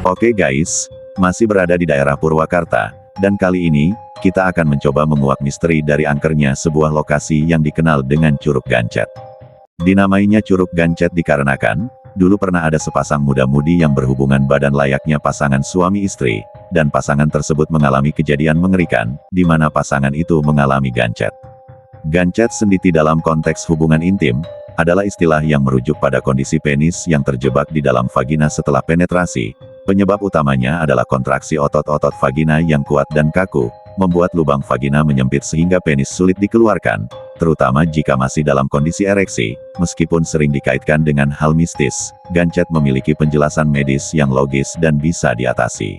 Oke guys, masih berada di daerah Purwakarta, dan kali ini, kita akan mencoba menguak misteri dari angkernya sebuah lokasi yang dikenal dengan Curug Gancet. Dinamainya Curug Gancet dikarenakan, dulu pernah ada sepasang muda-mudi yang berhubungan badan layaknya pasangan suami istri, dan pasangan tersebut mengalami kejadian mengerikan, di mana pasangan itu mengalami gancet. Gancet sendiri dalam konteks hubungan intim, adalah istilah yang merujuk pada kondisi penis yang terjebak di dalam vagina setelah penetrasi. Penyebab utamanya adalah kontraksi otot-otot vagina yang kuat dan kaku, membuat lubang vagina menyempit sehingga penis sulit dikeluarkan, terutama jika masih dalam kondisi ereksi. Meskipun sering dikaitkan dengan hal mistis, gancet memiliki penjelasan medis yang logis dan bisa diatasi.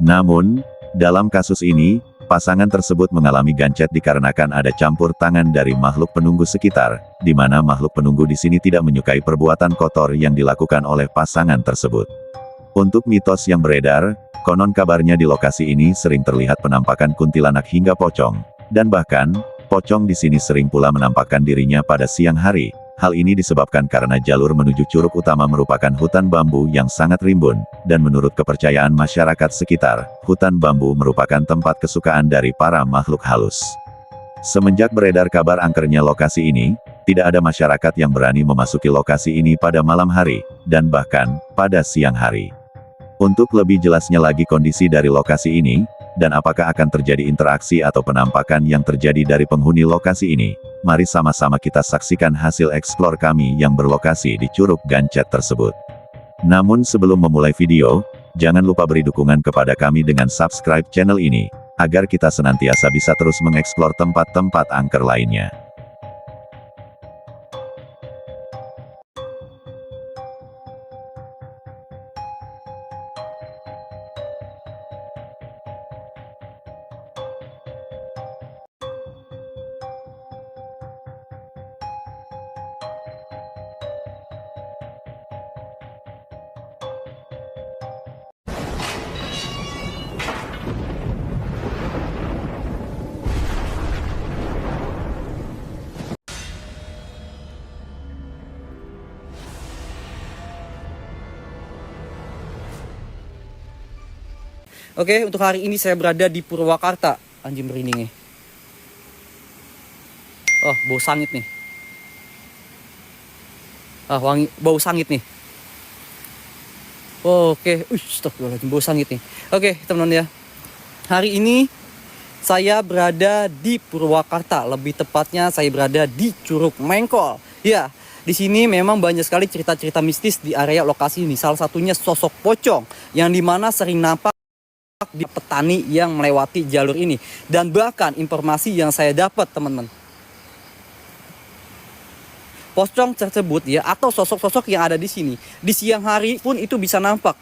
Namun, dalam kasus ini, pasangan tersebut mengalami gancet dikarenakan ada campur tangan dari makhluk penunggu sekitar, di mana makhluk penunggu di sini tidak menyukai perbuatan kotor yang dilakukan oleh pasangan tersebut. Untuk mitos yang beredar, konon kabarnya di lokasi ini sering terlihat penampakan kuntilanak hingga pocong, dan bahkan, pocong di sini sering pula menampakkan dirinya pada siang hari. Hal ini disebabkan karena jalur menuju curug utama merupakan hutan bambu yang sangat rimbun, dan menurut kepercayaan masyarakat sekitar, hutan bambu merupakan tempat kesukaan dari para makhluk halus. Semenjak beredar kabar angkernya lokasi ini, tidak ada masyarakat yang berani memasuki lokasi ini pada malam hari, dan bahkan, pada siang hari. Untuk lebih jelasnya lagi kondisi dari lokasi ini, dan apakah akan terjadi interaksi atau penampakan yang terjadi dari penghuni lokasi ini, mari sama-sama kita saksikan hasil eksplor kami yang berlokasi di Curug Gancet tersebut. Namun sebelum memulai video, jangan lupa beri dukungan kepada kami dengan subscribe channel ini, agar kita senantiasa bisa terus mengeksplor tempat-tempat angker lainnya. Oke, untuk hari ini saya berada di Purwakarta. Anjing merinding nih. Oh, bau sangit nih. Wangi, bau sangit nih. Oke, astagfirullahaladzim, bau sangit nih. Oke, teman-teman ya. Hari ini saya berada di Purwakarta. Lebih tepatnya saya berada di Curug Mengkol. Ya, di sini memang banyak sekali cerita-cerita mistis di area lokasi ini. Salah satunya sosok pocong yang dimana sering nampak di petani yang melewati jalur ini, dan bahkan informasi yang saya dapat teman-teman, pocong tersebut ya, atau sosok-sosok yang ada di sini di siang hari pun itu bisa nampak.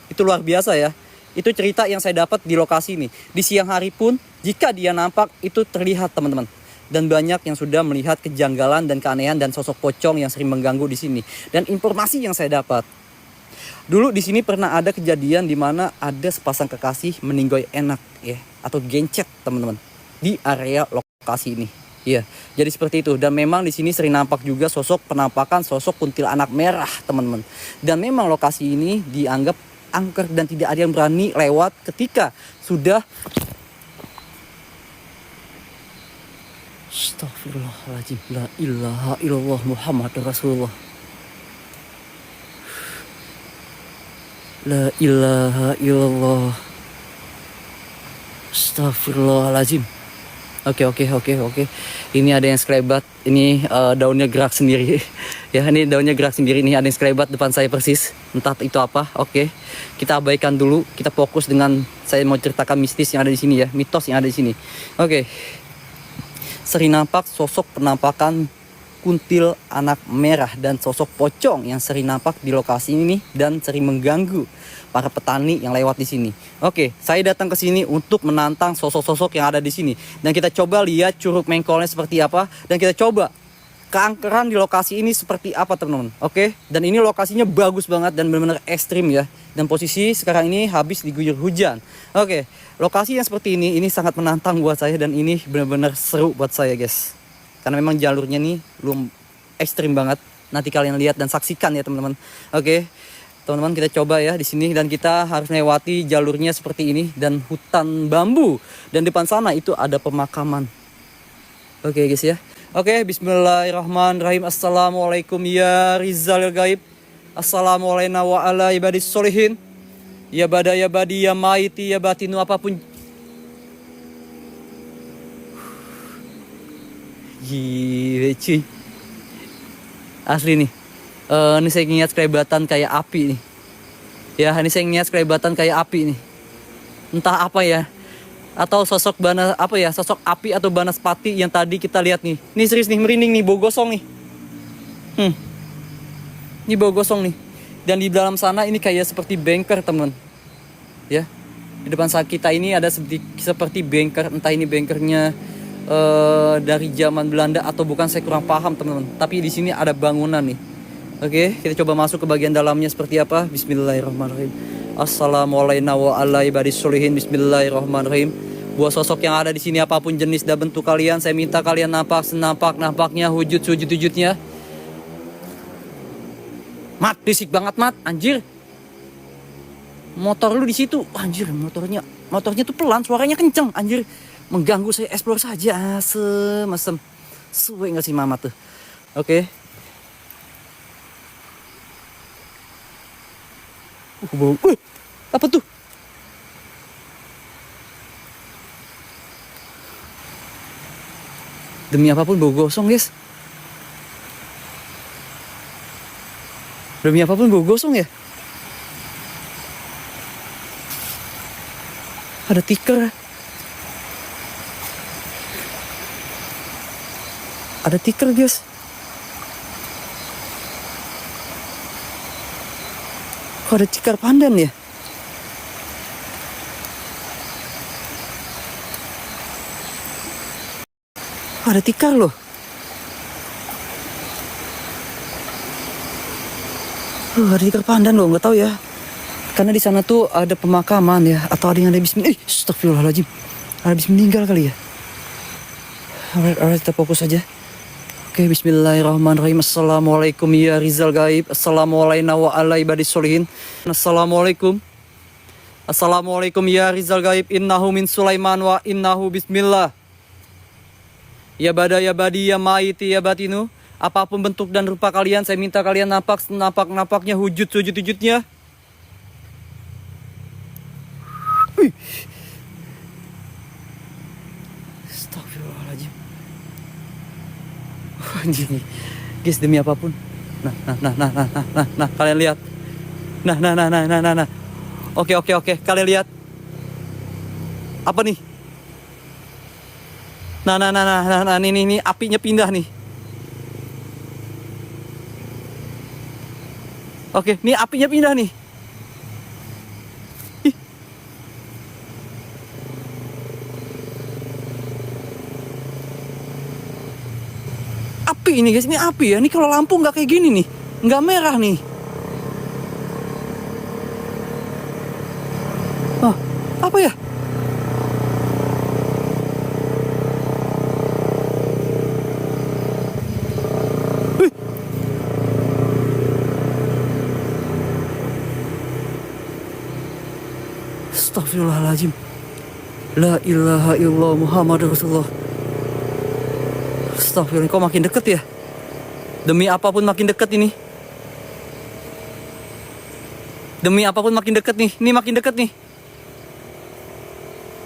Itu luar biasa ya. Itu cerita yang saya dapat di lokasi ini. Di siang hari pun jika dia nampak itu terlihat teman-teman. Dan banyak yang sudah melihat kejanggalan dan keanehan dan sosok pocong yang sering mengganggu di sini. Dan informasi yang saya dapat, dulu di sini pernah ada kejadian di mana ada sepasang kekasih meninggoy enak ya, atau gencet teman-teman, di area lokasi ini. Iya, jadi seperti itu. Dan memang di sini sering nampak juga penampakan sosok kuntilanak merah teman-teman. Dan memang lokasi ini dianggap angker dan tidak ada yang berani lewat ketika sudah. Astagfirullahaladzim, la ilaha illallah Muhammadur Rasulullah. La ilaha illallah. Astagfirullahaladzim. Oke. Ini ada yang sekelebat. Ini daunnya gerak sendiri. Ya, ini daunnya gerak sendiri. Ini ada yang sekelebat depan saya persis. Entah itu apa. Oke. Kita abaikan dulu. Kita fokus dengan saya mau ceritakan mistis yang ada di sini ya. Mitos yang ada di sini. Oke. Sering nampak sosok penampakan kuntil anak merah dan sosok pocong yang sering nampak di lokasi ini dan sering mengganggu para petani yang lewat di sini. Oke, saya datang ke sini untuk menantang sosok-sosok yang ada di sini, dan kita coba lihat Curug Mengkolnya seperti apa, dan kita coba keangkeran di lokasi ini seperti apa teman-teman. Oke, dan ini lokasinya bagus banget dan benar-benar ekstrim ya. Dan posisi sekarang ini habis diguyur hujan. Oke, lokasi yang seperti ini sangat menantang buat saya, dan ini benar-benar seru buat saya guys. Karena memang jalurnya nih belum ekstrim banget. Nanti kalian lihat dan saksikan ya teman-teman. Oke, teman-teman, kita coba ya di sini, dan kita harus melewati jalurnya seperti ini dan hutan bambu, dan depan sana itu ada pemakaman. Oke guys ya. Oke, bismillahirrahmanirrahim. Assalamualaikum ya Rizal Gaib. Assalamualaikum wa ala ibadis solihin. Ya bada ya badi ya maiti ya batinu, apapun. Gile cuy. Asli nih. Ini saya ingat kelebatan kayak api nih. Ya, ini saya ingat kelebatan kayak api nih. Entah apa ya. Atau sosok sosok api atau banaspati yang tadi kita lihat nih. Ini serius nih, merinding nih, bau gosong nih. Ini bau gosong nih. Dan di dalam sana ini kayak seperti bengker, teman. Ya. Di depan saat kita ini ada seperti bengker, entah ini bengkernya dari zaman Belanda atau bukan, saya kurang paham, teman-teman. Tapi di sini ada bangunan nih. Oke, kita coba masuk ke bagian dalamnya seperti apa. Bismillahirrahmanirrahim. Assalamualaikum warahmatullahi wabarakatuh. Bismillahirrahmanirrahim. Buat sosok yang ada di sini, apapun jenis dan bentuk kalian, saya minta kalian nampak senampak-nampaknya, wujud sujud-wujudnya. Mat, risik banget Mat, anjir. Motor lu di situ, anjir, motornya tuh pelan, suaranya kenceng, anjir. Mengganggu saya explore saja, asem. Suwe nggak sih Mama tuh? Oke. Bau. Apa tuh? Demi apapun bau gosong, guys. Demi apapun bau gosong ya. Ada tiker. Ada tiker, guys. Kok ada tikar pandan ya? Ada tikar loh. Ada tikar pandan loh, nggak tahu ya. Karena di sana tuh ada pemakaman ya, atau ada yang ada habis astagfirullahaladzim. Ada habis meninggal kali ya. Alright, kita fokus aja. Oke, bismillahirrahmanirrahim. Assalamualaikum ya Rizal Gaib. Assalamualaikum wa ala ibadis solihin. Assalamualaikum. Assalamualaikum ya Rizal Gaib. Innahu min Sulaiman wa innahu bismillah. Ya bada ya badi ya maiti ya batinu. Apapun bentuk dan rupa kalian, saya minta kalian nampak-nampaknya, wujud sujud-wujudnya. Astagfirullahaladzim. Anjir nih, guys, demi apapun. Nah, kalian lihat. Nah. Oke, kalian lihat. Apa nih? Nah, ini apinya pindah nih. Oke, nih apinya pindah nih. Api ini guys, ini api ya. Ini kalau lampu nggak kayak gini nih, nggak merah nih. Oh, apa ya? Astagfirullahaladzim. La ilaha illallah Muhammad Rasulullah. Astagfirullah, kok makin deket ya? Demi apapun makin deket ini. Demi apapun makin deket nih. Ini makin deket nih.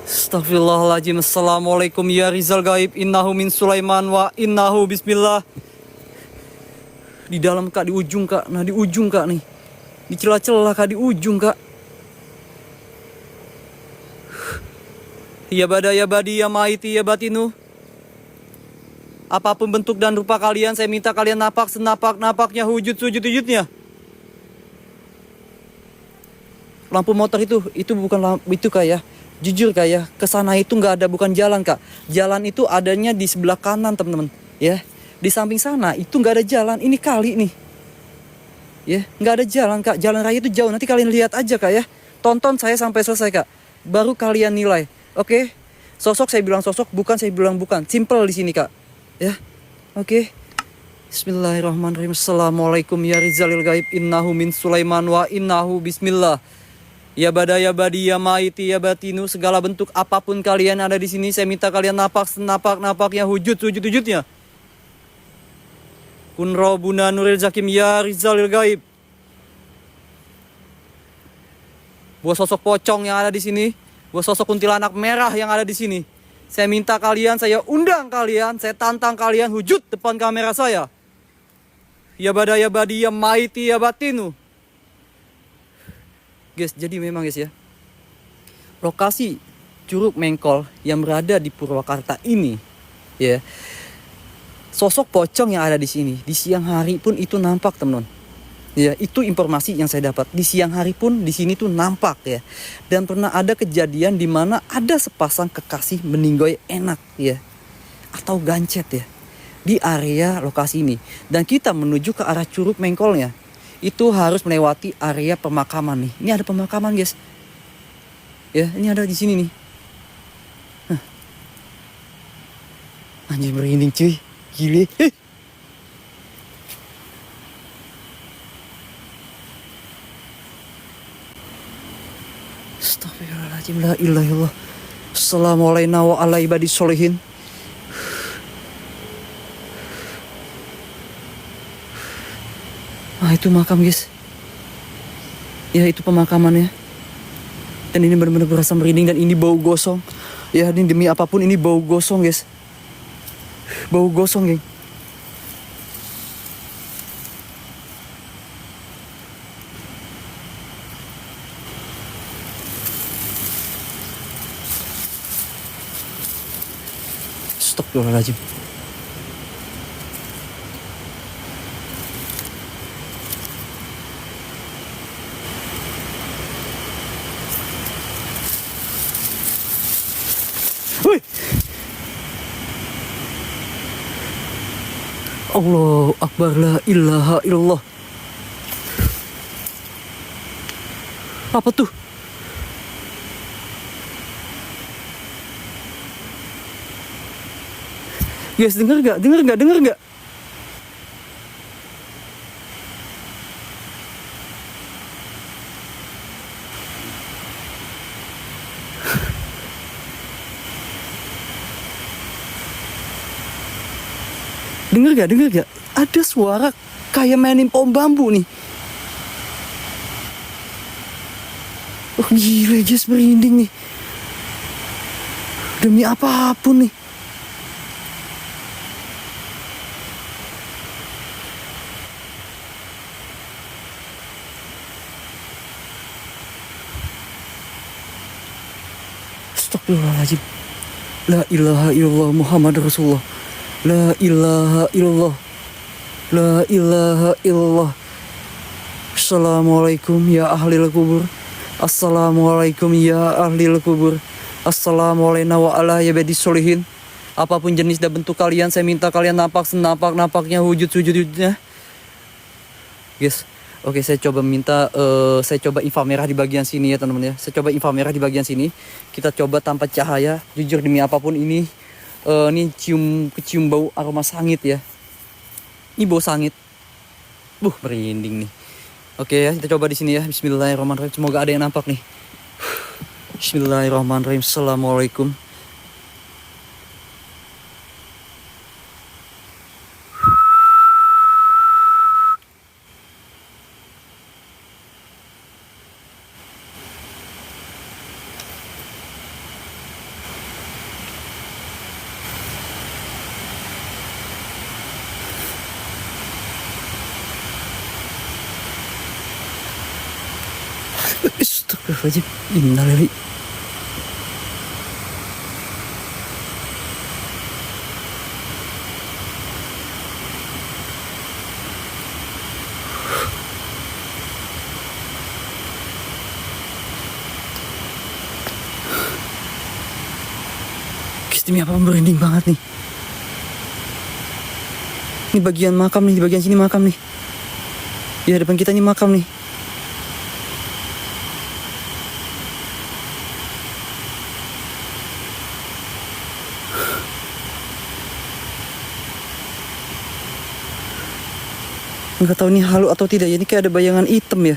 Astagfirullahaladzim. Assalamualaikum ya Rizal Gaib. Innahu min Sulaiman wa innahu bismillah. Di dalam kak, di ujung kak. Nah, di ujung kak nih. Di celah-celah kak, di ujung kak. Ya bada ya badi ya maiti ya batinu. Apapun bentuk dan rupa kalian, saya minta kalian napak-napaknya, wujud sujud-wujudnya. Lampu motor itu bukan lampu, itu kayak jujur kayak ke sana itu nggak ada, bukan jalan kak. Jalan itu adanya di sebelah kanan teman-teman. Ya, di samping sana itu nggak ada jalan. Ini kali nih. Ya, nggak ada jalan kak. Jalan raya itu jauh. Nanti kalian lihat aja kak ya. Tonton saya sampai selesai kak. Baru kalian nilai. Oke, sosok saya bilang sosok, bukan saya bilang bukan. Simple di sini kak. Ya, oke. Bismillahirrahmanirrahim. Assalamualaikum ya Rizalil Gaib. Innahu min Sulaiman wa innahu bismillah. Ya bada ya badi ya maiti ya batinu, segala bentuk apapun kalian ada di sini, saya minta kalian napak napaknya, wujudnya. Kun Rabbuna Nuril Zakim ya Rizalil Gaib. Buat sosok pocong yang ada di sini, buat sosok kuntilanak merah yang ada di sini, saya minta kalian, saya undang kalian, saya tantang kalian wujud depan kamera saya. Ya bada ya badi ya maiti ya batinu. Guys, jadi memang guys ya, lokasi Curug Mengkol yang berada di Purwakarta ini, ya, sosok pocong yang ada di sini di siang hari pun itu nampak, teman-teman. Ya, itu informasi yang saya dapat. Di siang hari pun di sini tuh nampak ya. Dan pernah ada kejadian di mana ada sepasang kekasih meninggoy enak ya, atau gancet ya, di area lokasi ini. Dan kita menuju ke arah Curug Mengkolnya, itu harus melewati area pemakaman nih. Ini ada pemakaman guys. Ya, ini ada di sini nih. Anjir, merinding cuy. Gile. Astagfirullahaladzim, la ilaha illallah. Assalamualaikum wa ala ibadis solihin. Ah, itu makam guys. Ya, itu pemakamannya. Dan ini benar-benar berasa merinding, dan ini bau gosong. Ya, ini demi apapun ini bau gosong guys. Bau gosong geng. Astagfirullahaladzim. Woi. Allahu Akbar, la ilaha illallah. Apa tuh? Guys, denger gak? Denger gak? Denger gak? Ada suara kayak mainin pohon bambu nih. Oh gila guys, merinding nih. Demi apapun nih. Astagfirullahaladzim. La ilaha illallah Muhammad Rasulullah. La ilaha illallah. La ilaha illallah. Assalamualaikum ya ahlil kubur. Assalamualaikum ya ahlil kubur. Assalamualaikum wa ala ibadis solihin. Apapun jenis dan bentuk kalian, saya minta kalian napaknya, wujudnya. Guys, oke, saya coba infra merah di bagian sini ya teman-teman ya. Saya coba infra merah di bagian sini. Kita coba tanpa cahaya. Jujur demi apapun ini kecium bau aroma sangit ya. Ini bau sangit. Merinding nih. Oke ya, kita coba di sini ya. Bismillahirrahmanirrahim. Semoga ada yang nampak nih. Bismillahirrahmanirrahim. Assalamualaikum. Astagfirullahaladzim. Innalillahi. Demi apa, merinding banget nih. Ini bagian makam nih, di bagian sini makam nih. Ya, depan kita nih makam nih. Nggak tahu ini halu atau tidak ya. Ini kayak ada bayangan hitam ya.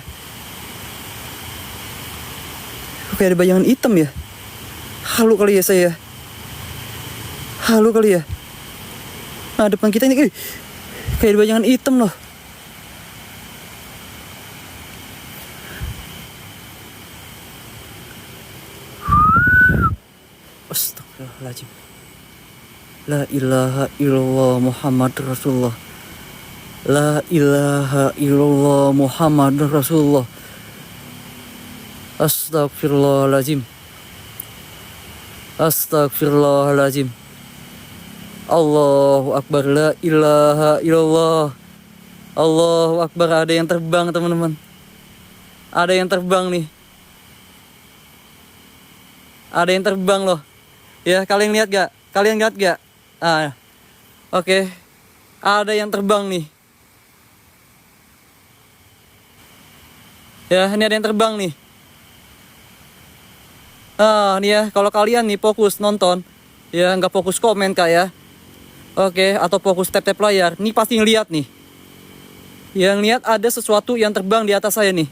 Kayak ada bayangan hitam ya. Halu kali ya saya. Halu kali ya. Nah depan kita ini kayak ada bayangan hitam loh. Astagfirullahaladzim. La ilaha illallah Muhammad Rasulullah. La ilaha illallah Muhammad Rasulullah. Astagfirullahaladzim. Astagfirullahaladzim. Allahu Akbar. La ilaha illallah. Allahu Akbar. Ada yang terbang teman-teman. Ada yang terbang nih. Ada yang terbang loh. Ya kalian lihat gak? Kalian lihat gak? Oke. Ada yang terbang nih. Ya ini ada yang terbang nih. Nih ya, kalau kalian nih fokus nonton, ya nggak fokus komen kak ya, oke, atau fokus tap-tap layar, nih pasti ngeliat nih, yang lihat ada sesuatu yang terbang di atas saya nih.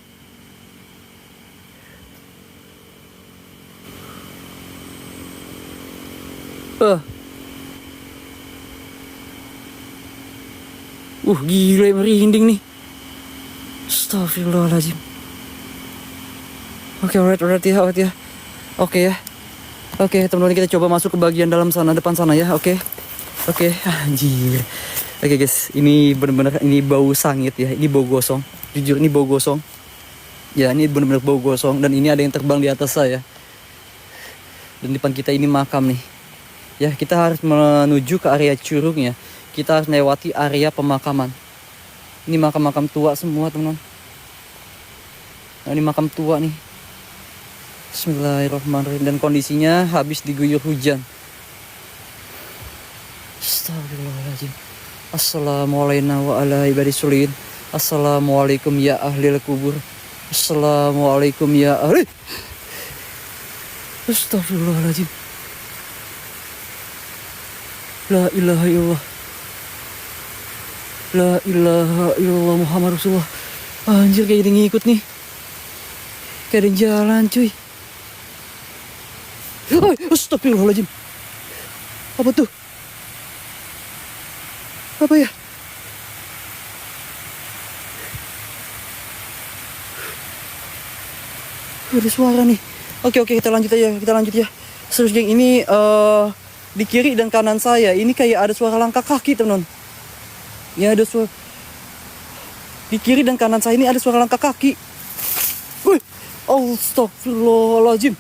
Gila merinding nih. Astagfirullahaladzim. Oke, alright ya. Oke ya. Oke, teman-teman kita coba masuk ke bagian dalam sana, depan sana ya. Oke, anjir. Oke guys, ini bener-bener ini bau sangit ya. Ini bau gosong. Jujur ini bau gosong. Ya, ini bener-bener bau gosong dan ini ada yang terbang di atas saya. Dan depan kita ini makam nih. Ya, kita harus menuju ke area curugnya. Kita harus melewati area pemakaman. Ini makam-makam tua semua, teman-teman. Nah, ini makam tua nih. Bismillahirrahmanirrahim. Dan kondisinya habis diguyur hujan. Astagfirullahaladzim. Assalamualaikum wa ala ibadis solihin. Assalamualaikum ya ahlil kubur. Assalamualaikum ya ahli. Astagfirullahaladzim. La ilaha illallah. La ilaha illallah Muhammad Rasulullah. Anjir kayak jadi ngikut nih. Kayak ada yang jalan cuy. Astagfirullahaladzim. Apa tuh? Apa ya? Ada suara nih. Oke, kita lanjut ya. Terus geng, ini di kiri dan kanan saya ini kayak ada suara langkah kaki, teman-teman. Ya ada suara. Di kiri dan kanan saya ini ada suara langkah kaki. Wih, astagfirullahaladzim.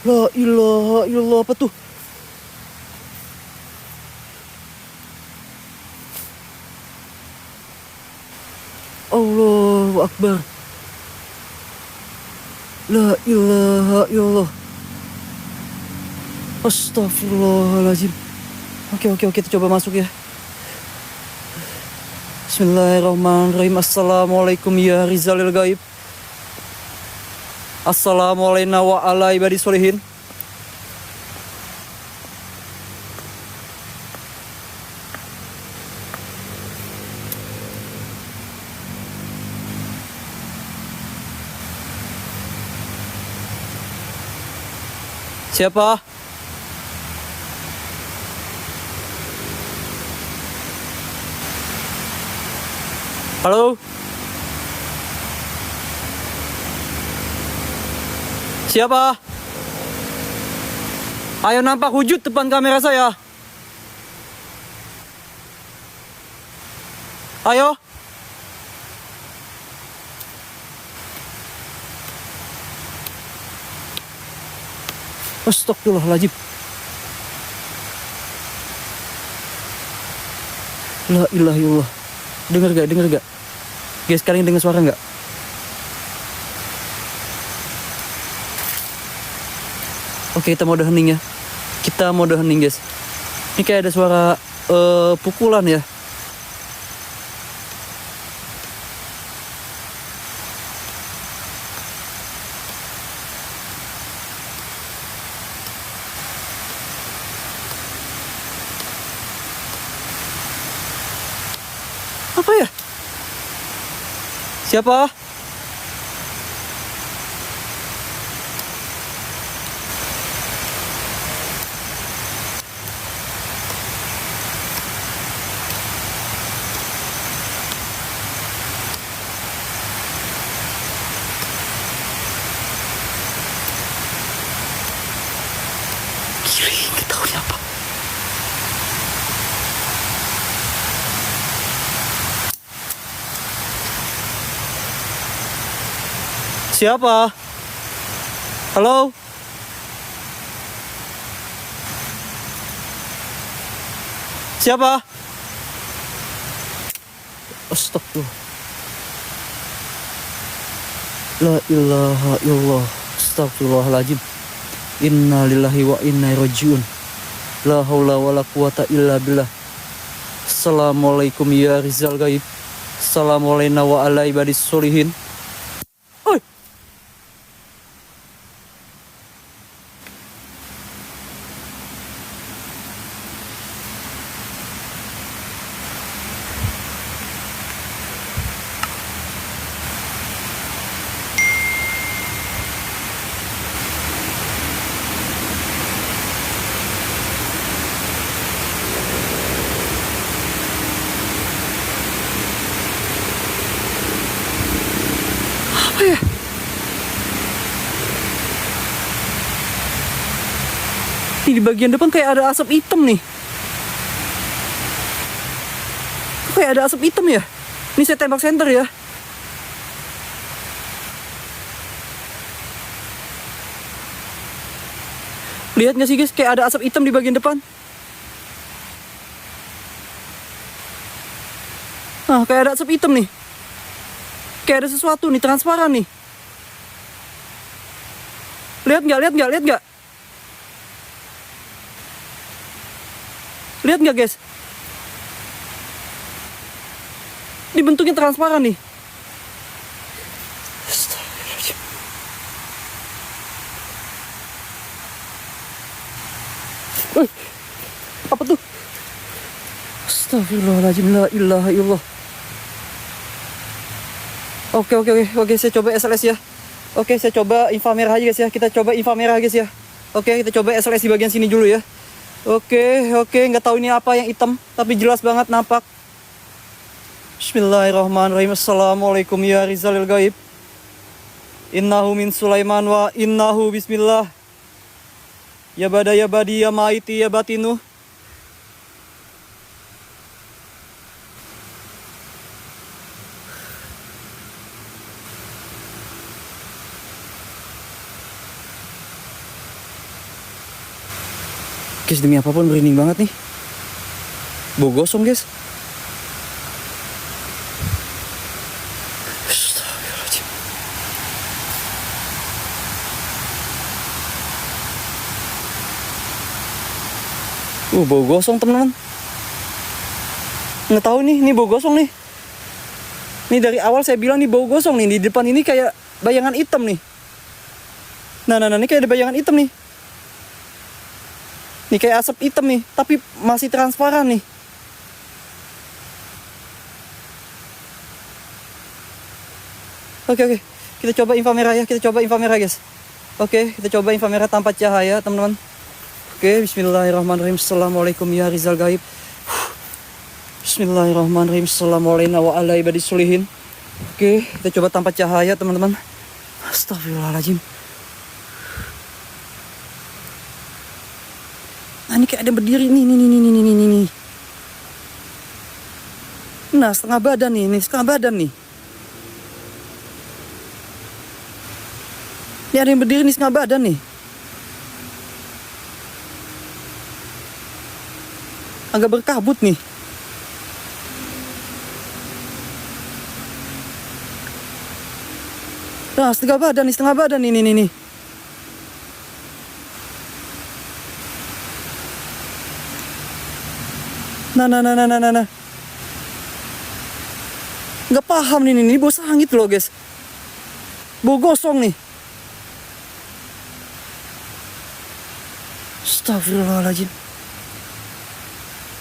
La ilaha illallah, apa tuh? Allahu Akbar. La ilaha illallah. Astagfirullahaladzim. Oke, kita coba masuk ya. Bismillahirrahmanirrahim. Assalamualaikum ya Rizalil Gaib. Assalamualaikum wa ala ibadis solihin. Siapa? Halo? Siapa? Ayo nampak wujud depan kamera saya. Ayo. Astagfirullahaladzim. La ilaha illallah. Dengar gak? Guys, kalian dengar suara gak? Oke, kita mode hening ya. Kita mode hening guys. Ini kayak ada suara pukulan ya. Apa ya? Siapa? Kiri, nggak tahu ini apa. Siapa? Halo? Siapa? Astagfirullah. La ilaha illallah. Astagfirullahaladzim. Inna lillahi wa inna ilaihi rajiun. La haula wa la quwata illa billah. Assalamualaikum ya Rizal Gaib. Assalamualaikum wa ala ibadis solihin. Oi. Apa ya? Ini di bagian depan kayak ada asap hitam nih. Kok kayak ada asap hitam ya? Ini saya tembak center ya. Lihat nggak sih guys, kayak ada asap hitam di bagian depan. Nah, kayak ada asap hitam nih. Kayak ada sesuatu nih, transparan nih. Lihat nggak, lihat nggak, lihat nggak? Lihat nggak guys? Ini bentuknya transparan nih. Astagfirullahaladzim. Apa tuh? Astagfirullahaladzim, la ilaha illallah. Oke, saya coba SLS ya. Oke, saya coba infra merah aja guys ya. Kita coba infra merah guys ya. Oke, kita coba SLS di bagian sini dulu ya. Oke, nggak tahu ini apa yang hitam, tapi jelas banget nampak. Bismillahirrahmanirrahim. Assalamualaikum ya Rizalil Gaib. Innahu min Sulaiman wa innahu bismillah. Ya bada ya badi ya maiti ya batinu. Guys, demi apapun merinding banget nih. Bau gosong guys. Astagfirullahaladzim. Bau gosong teman-teman. Nggak tahu nih, ini bau gosong nih. Ini dari awal saya bilang nih bau gosong nih. Di depan ini kayak bayangan hitam nih. Nah, ini kayak ada bayangan hitam nih. Ini kayak asap hitam nih, tapi masih transparan nih. Oke. Kita coba infra merah ya, guys. Oke, kita coba infra merah tanpa cahaya, teman-teman. Oke, bismillahirrahmanirrahim. Assalamualaikum ya Rizal Gaib. Bismillahirrahmanirrahim. Assalamualaikum wa ala ibadis solihin. Oke, kita coba tanpa cahaya, teman-teman. Astagfirullahaladzim. Nah, ini kayak ada yang berdiri nih. Nah, setengah badan nih, setengah badan nih. Ini ada yang berdiri nih setengah badan nih. Agak berkabut nih. Nah, setengah badan nih. Nah. Nggak paham nih, ini bau sangit loh guys. Bau gosong nih. Astagfirullahaladzim.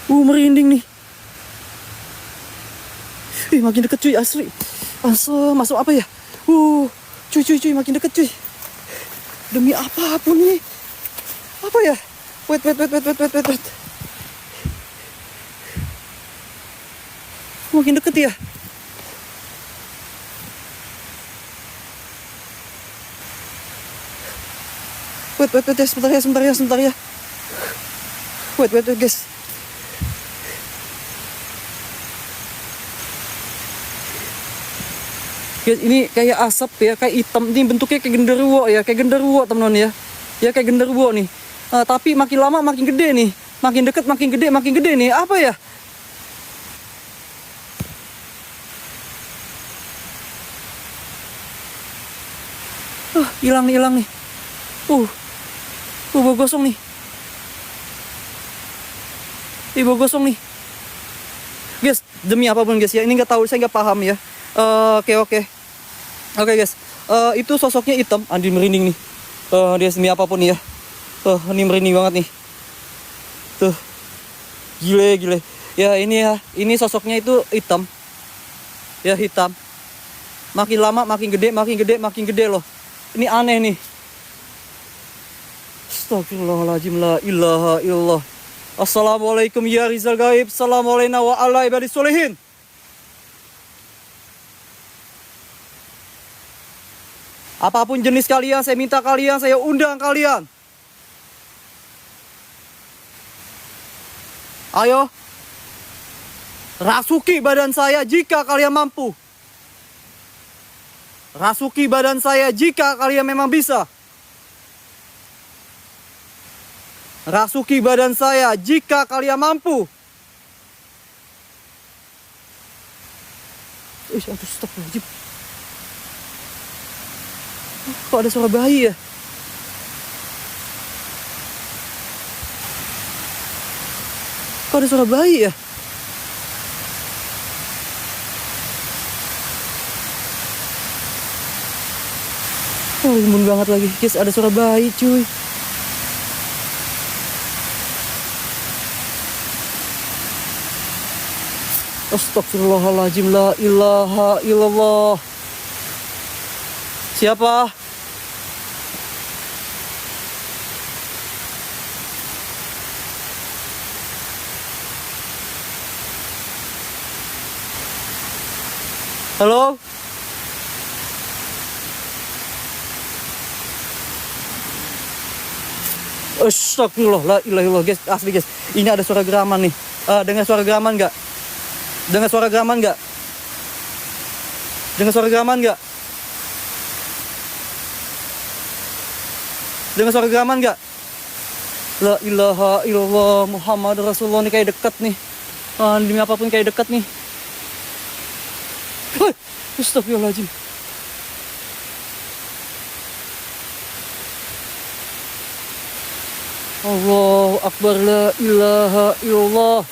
Merinding nih. Ih, makin deket cuy, asli. Masuk apa ya? Cuy, makin deket cuy. Demi apapun nih. Apa ya? Wait. Makin deket ya. Wait ya, sebentar ya. Wait guys. Guys, ini kayak asap ya, kayak hitam. Ini bentuknya kayak genderuwo ya, teman-teman ya. Ya kayak genderuwo nih. Tapi makin lama makin gede nih. Makin deket makin gede nih. Apa ya? Hilang nih. Bau gosong nih. Bau gosong nih. Guys, demi apapun guys ya, ini nggak tahu, saya nggak paham ya. Oke guys, itu sosoknya hitam. Andi merinding nih. Dia demi apapun ya. Ini merinding banget nih. Tuh, gile. Ya ini sosoknya itu hitam. Ya hitam. Makin lama makin gede loh. Ini aneh nih. Astagfirullahaladzim, la ilaha illallah. Assalamualaikum ya Rizal Gaib. Assalamualaikum wa ala ibadis solihin. Apapun jenis kalian, saya minta kalian, saya undang kalian. Ayo, rasuki badan saya jika kalian mampu. Rasuki badan saya jika kalian memang bisa. Rasuki badan saya jika kalian mampu. Astagfirullahaladzim. Kok ada suara bayi ya? Kok ada suara bayi ya? Rimbun banget lagi. Guys, ada suara bayi cuy. Astagfirullahaladzim, la ilaha illallah. Siapa? Halo? Astagfirullah, la ilaha illallah guys, asli guys. Ini ada suara geraman nih. Dengar suara geraman nggak? Dengar suara geraman nggak? Dengar suara geraman nggak? Dengar suara geraman nggak? La ilaha illallah Muhammad Rasulullah, nih kayak dekat nih. Demi apapun kayak dekat nih. Astagfirullahaladzim. Allahu Akbar, la ilaha illallah.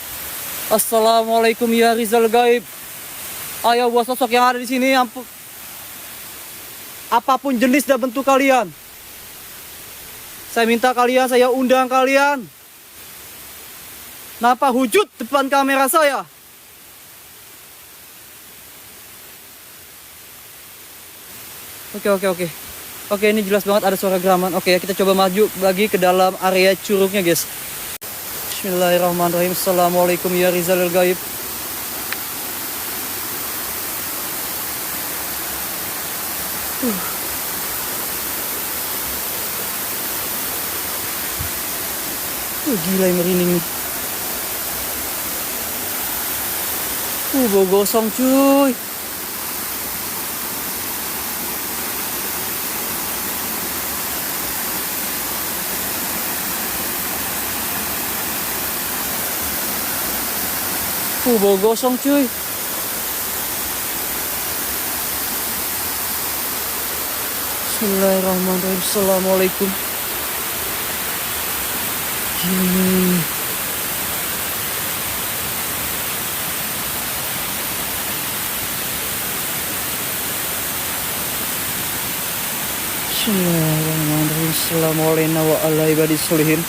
Assalamualaikum ya Rizal Gaib. Ayo buat sosok yang ada di sini, apapun jenis dan bentuk kalian, saya minta kalian, saya undang kalian. Napa wujud depan kamera saya? Oke, ini jelas banget ada suara geraman. Oke, kita coba maju lagi ke dalam area curugnya, guys. Bismillahirrahmanirrahim. Assalamualaikum ya Rizal Gaib. Gila, merinding nih. Bau gosong cuy. Bau gosong cuy. Bismillahirrahmanirrahim. Assalamualaikum. Bismillahirrahmanirrahim. Assalamualaikum wa ala ibadis solihin.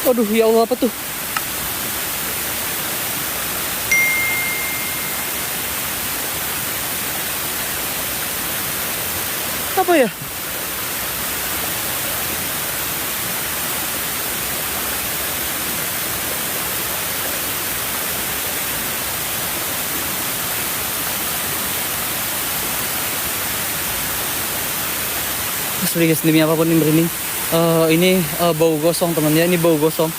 Aduh, ya Allah, apa tuh? Apa ya? Asli guys, demi apapun ini merinding. Ini bau gosong teman ya, ini bau gosong.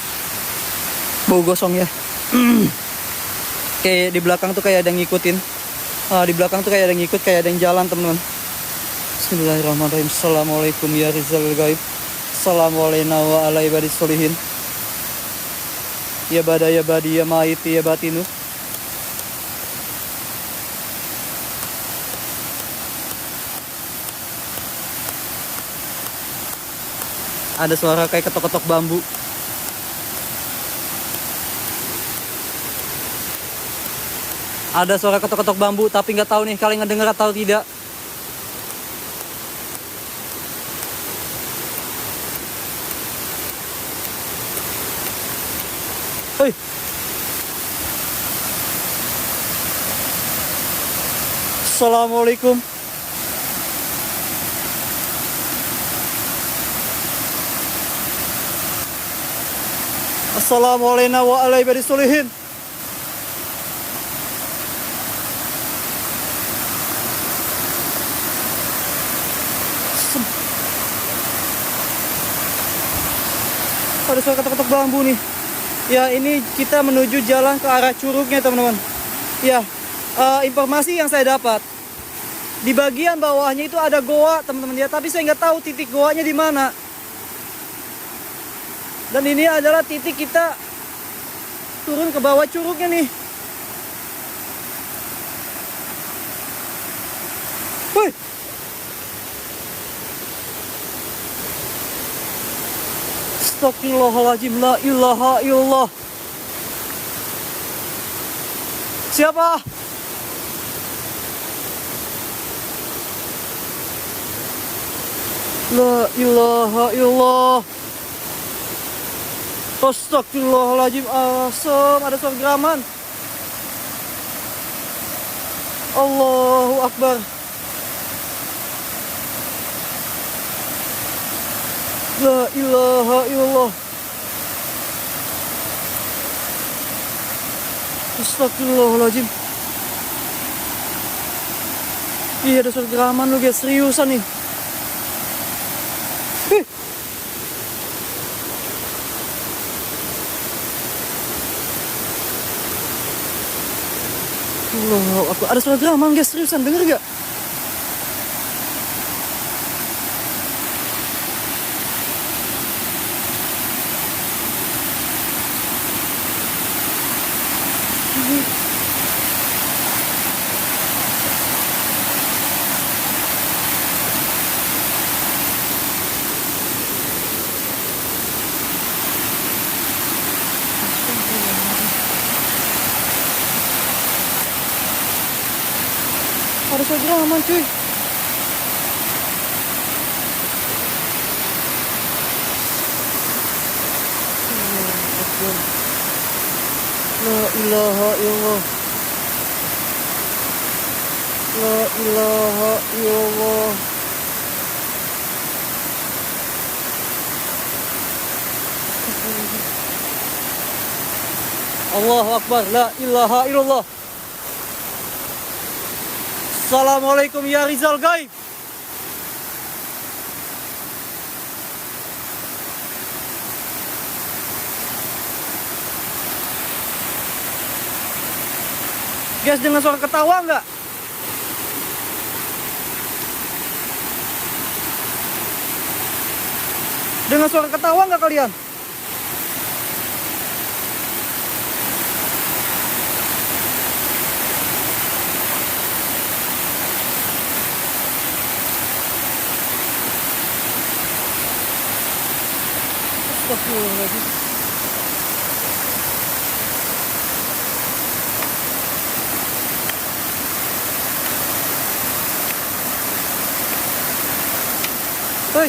Bau gosong ya. Kayak di belakang tuh kayak ada yang ngikutin. Di belakang tuh kayak ada yang ngikut, kayak ada yang jalan teman-teman. Bismillahirrahmanirrahim. Assalamualaikum ya Rizal Gaib. Assalamualaikum wa ala ibadis solihin. Ya bada ya badi ya maiti ya batinu. Ada suara kayak ketok-ketok bambu. Ada suara ketok-ketok bambu, tapi nggak tahu nih kalian ngedenger atau tidak. Hei. Assalamualaikum. Assalamualaikum wa ala ibadis solihin. Ada suara ketok-ketok bambu nih. Ya, ini kita menuju jalan ke arah curugnya teman-teman. Ya, informasi yang saya dapat, di bagian bawahnya itu ada goa teman-teman ya, tapi saya nggak tahu titik goanya di mana. Dan ini adalah titik kita turun ke bawah curugnya nih. Woi. Astagfirullahaladzim, la ilaha illallah. Siapa? La ilaha illallah. Astagfirullahaladzim, asam, ada suara geraman. Allahu Akbar. La ilaha illallah. Astagfirullahaladzim. Iya, ada suara geraman lu guys, seriusan nih. Allahu Akbar, ada suara geraman guys, seriusan, denger gak? Ada suara geraman cuy. La ilaha illallah. La ilaha illallah. Allahu Akbar, la ilaha illallah. Assalamualaikum ya Rizal Gaib. Guys, dengan suara ketawa nggak? Dengan suara ketawa nggak kalian? Astagfirullahaladzim. Hei.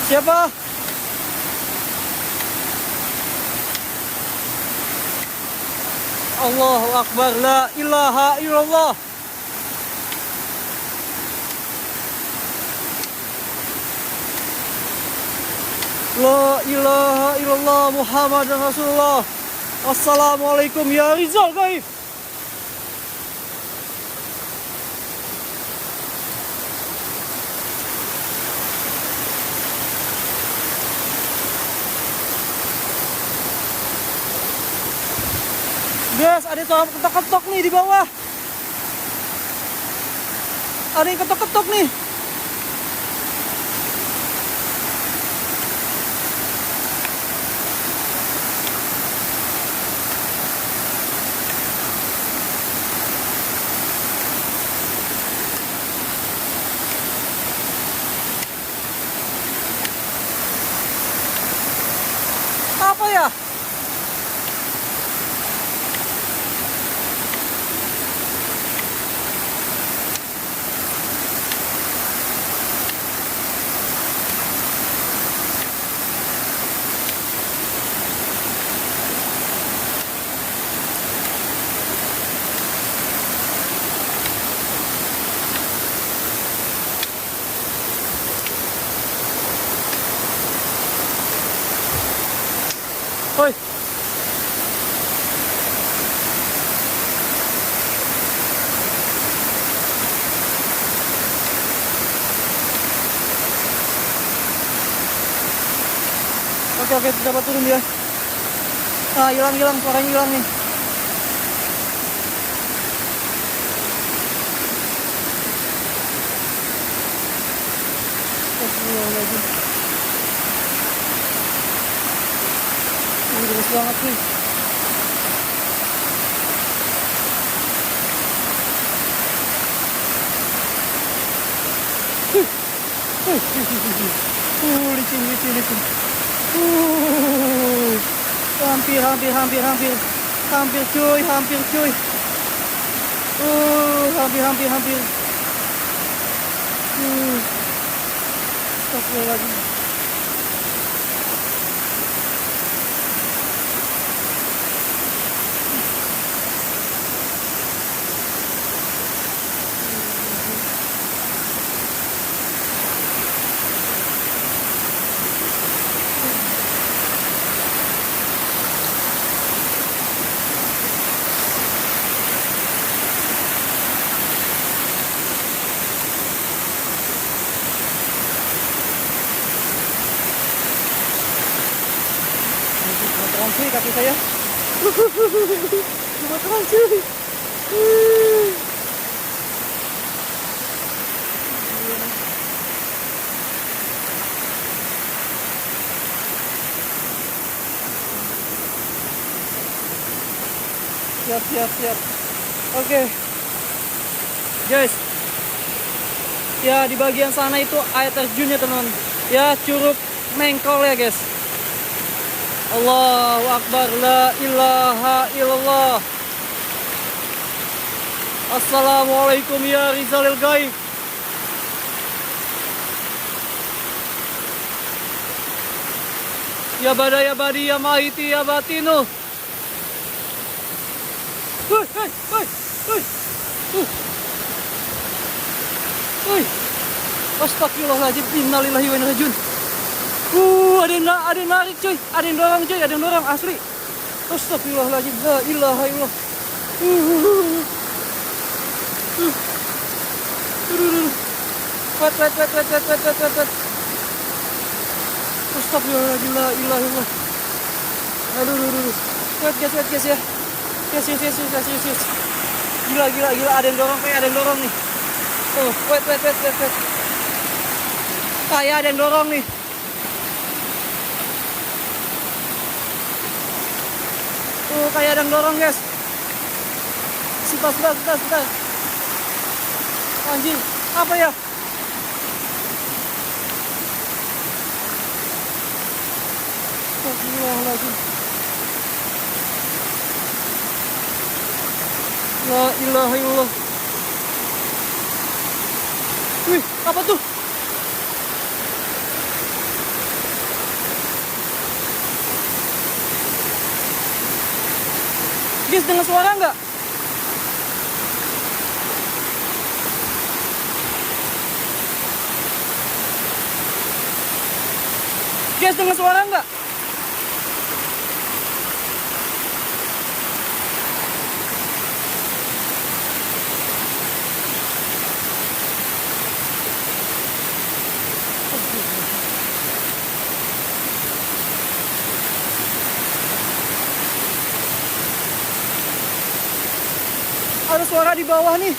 Siapa? Allahu Akbar, la ilaha illallah. La ilaha illallah Muhammad Rasulullah. Assalamualaikum ya Rizal Gaib. Guys, ada yang ketok-ketok nih di bawah. Ada yang ketok-ketok nih. Apa ya? Oi. Oke, dapat turun dia. Ah, hilang, suaranya hilang nih. Astagfirullahaladzim. Ini deras banget nih. Licin. Hampir cuy. Hampir. Astagfirullahaladzim. Gemeteran cuy kaki saya. Gemeteran cuy. Siap. Oke. Guys. Ya, di bagian sana itu air terjunnya, teman. Ya, Curug Mengkol ya, guys. Allahu Akbar, la ilaha illallah. Assalamualaikum ya Rizalil Gaib. Ya bada ya badi ya mahiti ya batinu. Astagfirullahaladzim, innalillahi wa inna ilaihi rajiun. Ada yang narik cuy, ada yang dorong asli. Astagfirullahaladzim, la ilaha illallah. Wait. Astagfirullahaladzim, la ilaha illallah. Aduh. Wait guys ya. Yes. Gila, ada yang dorong nih. Oh, wait. Kayak ada yang dorong nih. Oh, kayak ada yang dorong, guys. Sebentar. Anjing, apa ya? Astagfirullahaladzim. La ilaha illallah. Wih, apa tuh? Guys, dengar suara nggak? Guys, dengar suara nggak? Ada suara di bawah nih.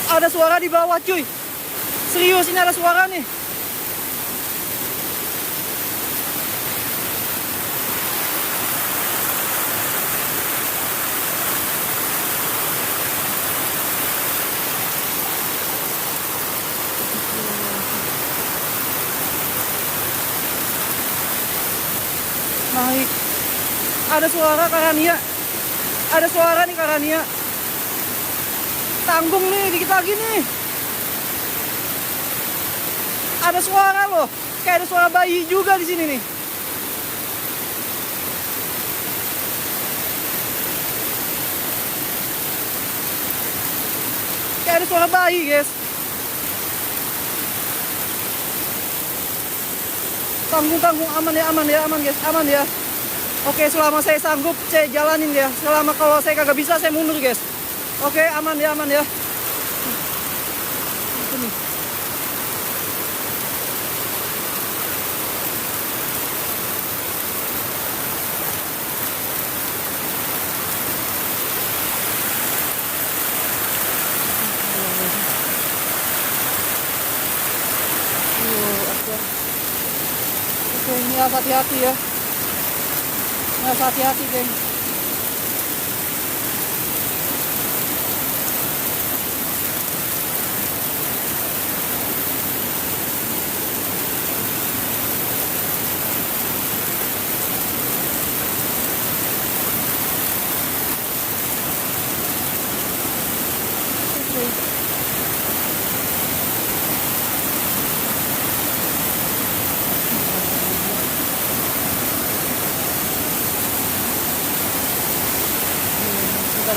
Ada suara di bawah, cuy. Serius, ini ada suara nih. Naik. Ada suara Karania. Ada suara nih Karania. Tanggung nih, dikit lagi nih. Ada suara loh. Kayak ada suara bayi juga di sini nih. Kayak ada suara bayi, guys. Tanggung, aman guys, aman ya. Oke, selama saya sanggup, saya jalanin ya. Selama kalau saya kagak bisa, saya mundur, guys. Oke, aman ya. Itu nih. Oke, ini harus hati-hati ya. Ini harus hati-hati, geng.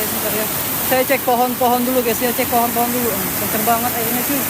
Sebentar ya. Saya cek pohon-pohon dulu, guys ya. Cek pohon-pohon dulu. Kenceng banget airnya, cuy.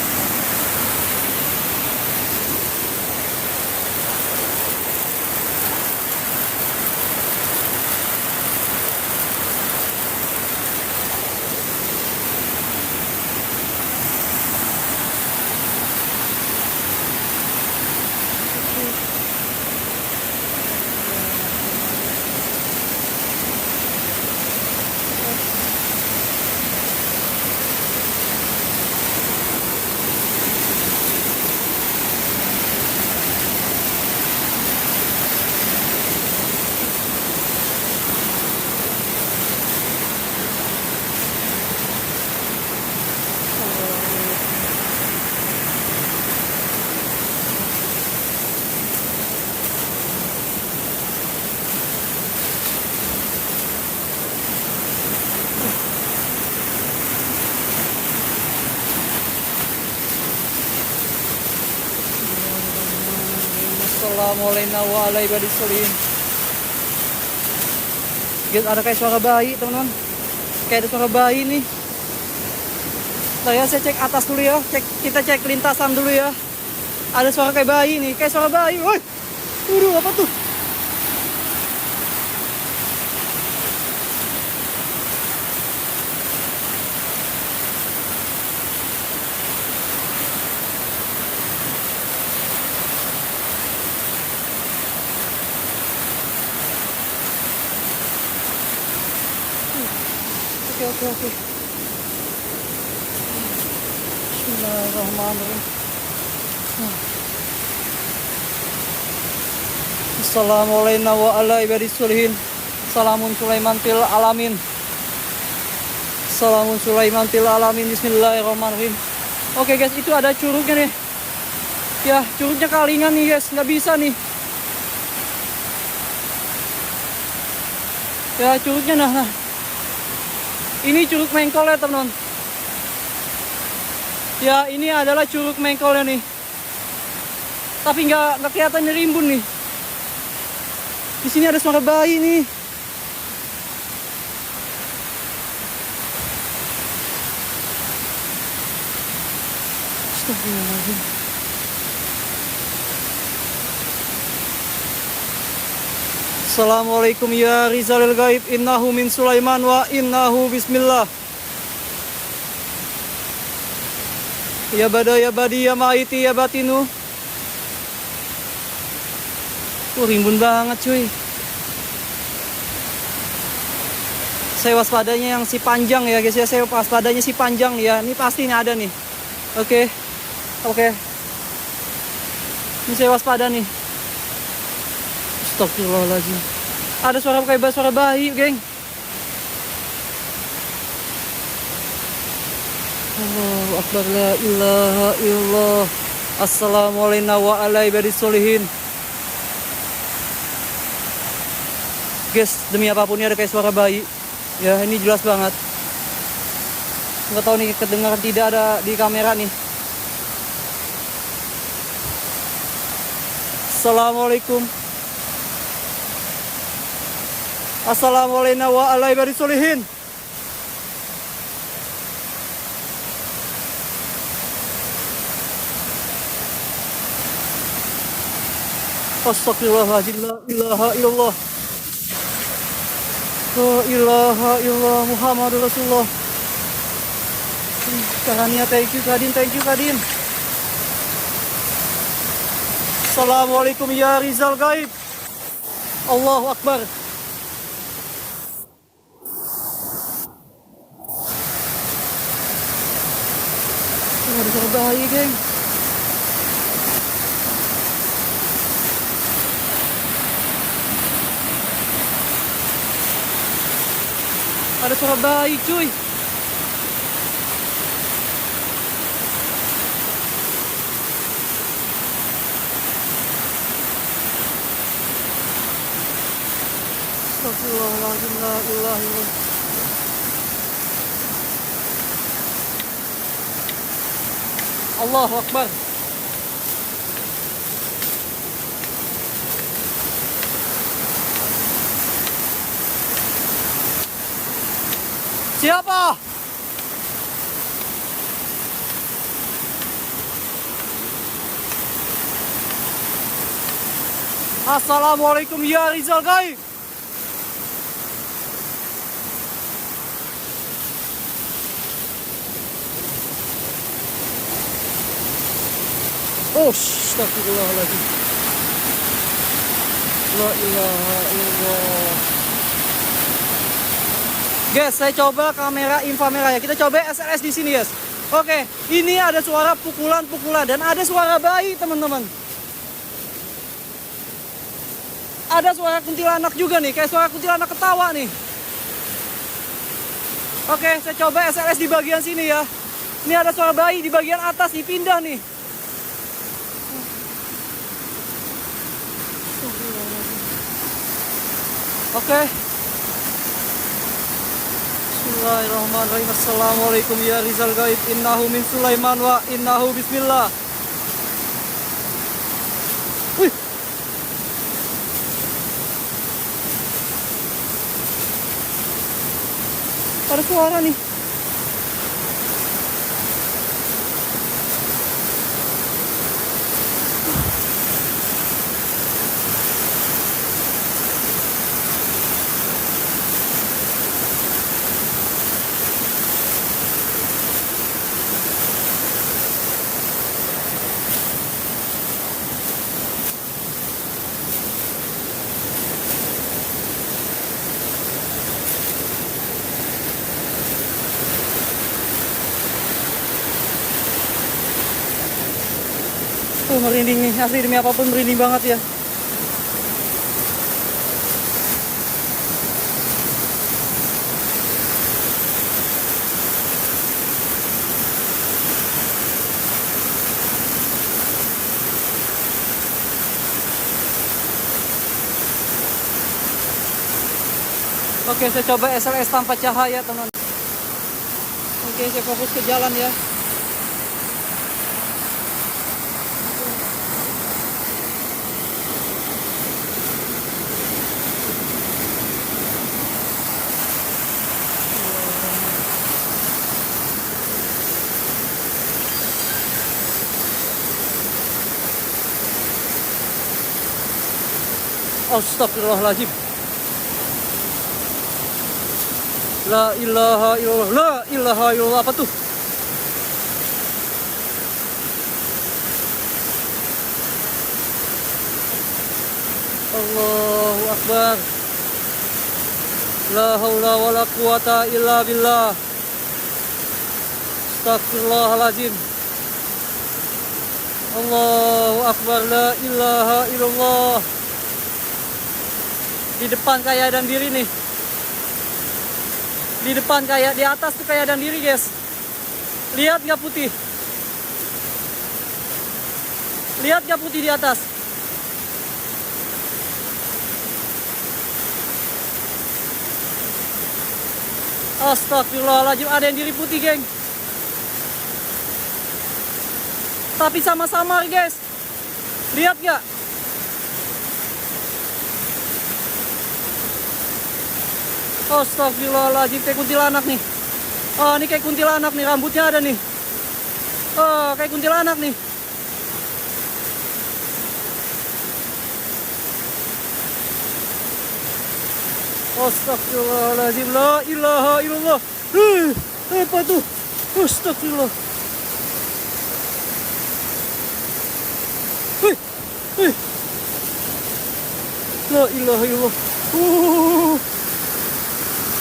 Assalamualaikum. Guys, ada kayak suara bayi, teman-teman. Kayak ada suara bayi nih. Nah ya, saya cek atas dulu ya. Kita cek lintasan dulu ya. Ada suara kayak bayi nih, kayak suara bayi. Woi, apa tuh? Oke. Bismillahirrahmanirrahim. Assalamualaikum warahmatullahi wabarakatuh. Salamun Sulaiman til alamin. Salamun Sulaiman til alamin. Bismillahirrahmanirrahim. Oke guys, itu ada curugnya nih. Ya, curugnya kalingan nih guys, nggak bisa nih. Ya, curugnya nah. Ini Curug Mengkol ya teman-teman. Ya ini adalah Curug Mengkolnya nih. Tapi nggak kelihatan rimbun nih. Di sini ada suara bayi nih. Astagfirullahaladzim. Assalamualaikum ya Rizalil Gaib, innahu min Sulaiman wa innahu bismillah. Ya bada ya badi ya maiti ya batinu. Rimbun banget cuy. Saya waspadanya yang si panjang ya guys ya. Saya waspadanya si panjang nih ya. Ini pasti nih ada nih. Oke. Ini saya waspada nih. Astagfirullahaladzim. Ada suara kayak suara bayi, geng. Allahu Akbar, la ilaha illallah. Assalamualaikum wa ala ibadis solihin. Guys, demi apapun ini ada kayak suara bayi. Ya, ini jelas banget. Nggak tahu nih kedengaran tidak ada di kamera nih. Assalamualaikum. Assalamualaikum wa ala ibadis solihin. Astagfirullahaladzim, la ilaha illallah. La ilaha illallah Muhammadur Rasulullah. Caranya thank you Kadin. Assalamualaikum ya Rizal Gaib. Allahu Akbar. Ada suara bayi, geng. Ada suara bayi, cuy. Astagfirullahaladzim, la ilaha illallah. Allahu Akbar. Siapa? Assalamualaikum ya Rizal Gaib. Oh, astagfirullahaladzim. La ilaha illallah. Guys, saya coba kamera inframerah ya. Kita coba SLS di sini, guys. Oke, ini ada suara pukulan-pukulan dan ada suara bayi, teman-teman. Ada suara kuntilanak juga nih, kayak suara kuntilanak ketawa nih. Oke, saya coba SLS di bagian sini ya. Ini ada suara bayi di bagian atas nih, pindah nih. Oke. Bismillahirrahmanirrahim. Assalamualaikum ya Rizal Gaib, innahu min Sulaiman wa innahu bismillah. Wih. Ada suara nih. Merinding nih, asli demi apapun merinding banget ya. Oke, saya coba SLS tanpa cahaya, teman. Oke, saya fokus ke jalan ya. Astagfirullahaladzim. La ilaha illallah. La ilaha illallah. Apa tuh? Allahu Akbar. La haula wa la quwata illa billah. Astagfirullahaladzim. Allahu Akbar. La ilaha illallah. Di depan kayak dan diri nih. Di depan kayak, di atas tuh kayak dan diri guys. Lihat gak putih? Lihat gak putih di atas? Astagfirullahaladzim, ada yang diri putih geng. Tapi sama-sama guys. Lihat gak? Astagfirullahaladzim, kayak kuntilanak nih. Oh, ini kayak kuntilanak nih, rambutnya ada nih. Oh, kayak kuntilanak nih. Astagfirullahaladzim, la ilaha illallah. Apa tuh? Astagfirullah. La ilaha illallah.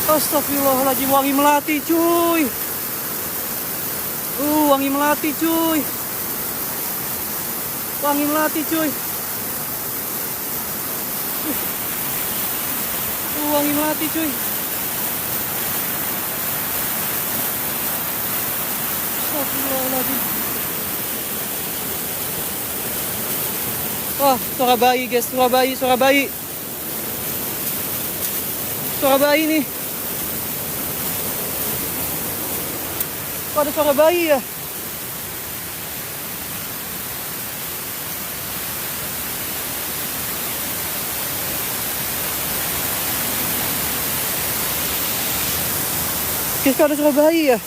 Astagfirullahaladzim, wangi melati cuy. Wangi melati cuy. Wangi melati cuy. Wangi melati cuy. Astagfirullahaladzim. Wah, suara bayi guys, suara bayi, suara bayi. Suara bayi nih. Kok ada suara bayi ya? Guys, kok ada suara bayi ya?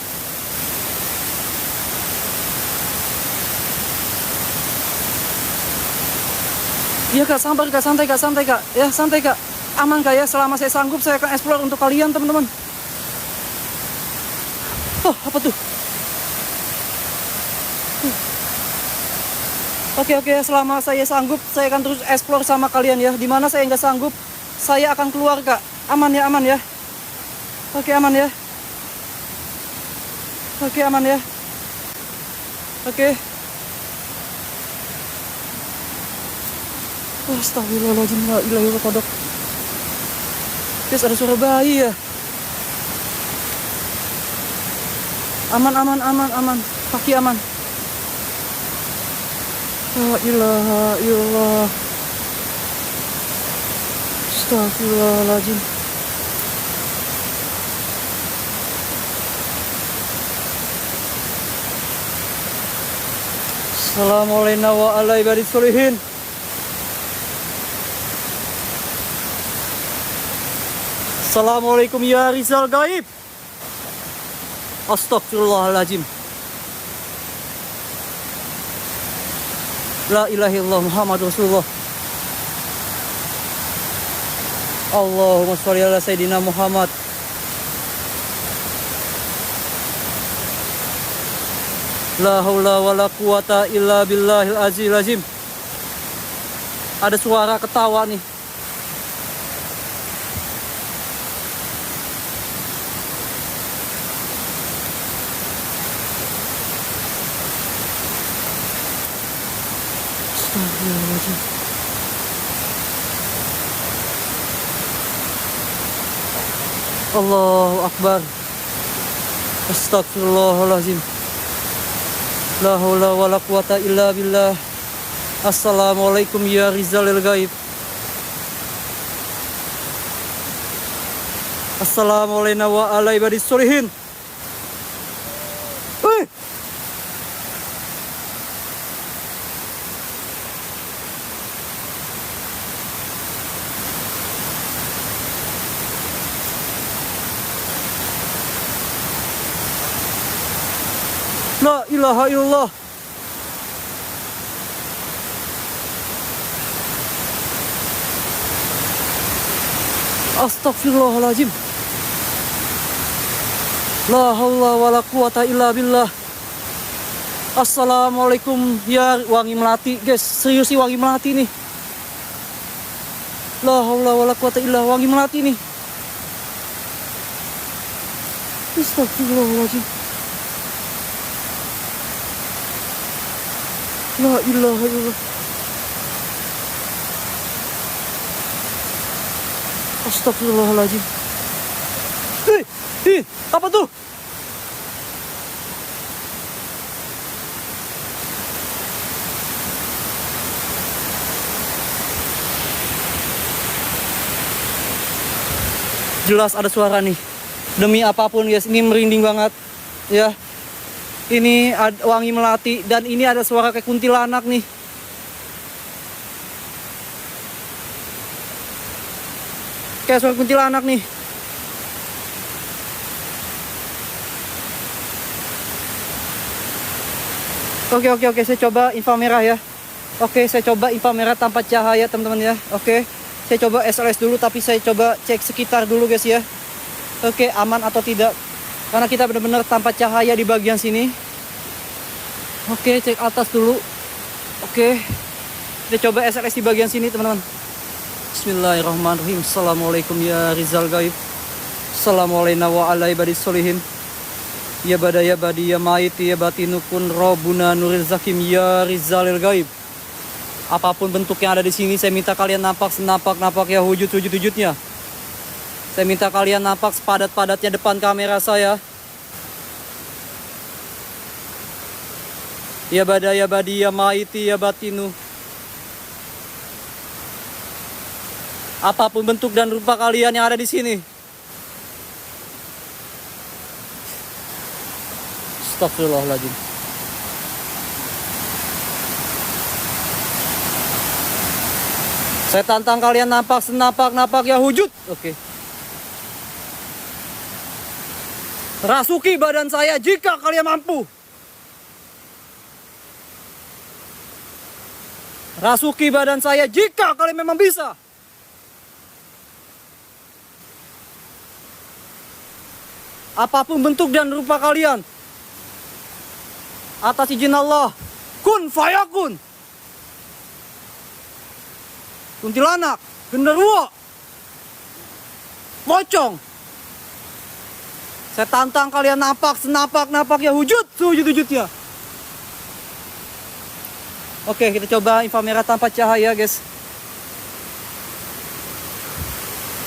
Iya kak, sabar kak, santai kak, santai kak. Ya, santai kak. Aman kak ya, selama saya sanggup saya akan explore untuk kalian teman-teman. Oh, apa tuh? Oke, selama saya sanggup saya akan terus explore sama kalian ya. Dimana saya nggak sanggup, saya akan keluar kak. Aman ya, aman ya. Oke, aman ya. Oke, aman ya. Oke. Astagfirullahaladzim, la ilaha illallah kodok. Guys, ada suara bayi ya. Aman. Kaki aman. La ilaha illallah. Astagfirullahaladzim. Assalamualaikum wa ala ibadis solihin. Assalamualaikum ya Rizal Gaib. Astagfirullahaladzim. La ilaha illallah Muhammad Rasulullah. Allahumma sholli ala Sayyidina Muhammad. La haula wa la quwata illa billahil azizil azim. Ada suara ketawa nih. Astagfirullahaladzim. Allahu Akbar. Astagfirullahaladzim. La haula wa la quwata illa billah. Assalamualaikum ya Rizalil Gaib. Assalamualaikum wa ala ibadis solihin. La ilaha illallah. Astagfirullahaladzim. La haula wala quwata illa billah. Assalamualaikum ya wangi melati guys. Serius sih wangi melati nih. La haula wala quwata illa wangi melati nih. Astagfirullahaladzim. La ilaha illallah. Astagfirullahaladzim. Apa tuh? Jelas ada suara nih. Demi apapun guys, ini merinding banget. Ya. Ini wangi melati dan ini ada suara kayak kuntilanak nih. Kayak suara kuntilanak nih. Oke, saya coba inframerah ya. Oke, saya coba inframerah tanpa cahaya teman-teman ya. Oke, saya coba SLS dulu tapi saya coba cek sekitar dulu guys ya. Oke, aman atau tidak. Karena kita benar-benar tanpa cahaya di bagian sini. Oke, cek atas dulu. Oke, kita coba SLS di bagian sini teman-teman. Bismillahirrahmanirrahim. Assalamualaikum ya Rizal Gaib. Assalamualaikum wa ala ibadis solihin. Ya bada ya badi ya maiti ya batinukun robuna nuril zakim ya Rizalil Gaib. Apapun bentuk yang ada di sini, saya minta kalian nampak senapak-napak ya wujud-wujudnya. Saya minta kalian nampak sepadat-padatnya depan kamera saya. Ya bada ya badi ya maiti ya batinu. Apapun bentuk dan rupa kalian yang ada di sini. Astagfirullahaladzim. Saya tantang kalian nampak senapak-napak ya wujud. Oke. Rasuki badan saya jika kalian mampu. Rasuki badan saya jika kalian memang bisa. Apapun bentuk dan rupa kalian, atas izin Allah, kun fayakun. Kuntilanak, genderuwo, pocong. Saya tantang kalian nampak senapak-napak ya wujud-wujudnya. Oke, kita coba inframerah tanpa cahaya guys.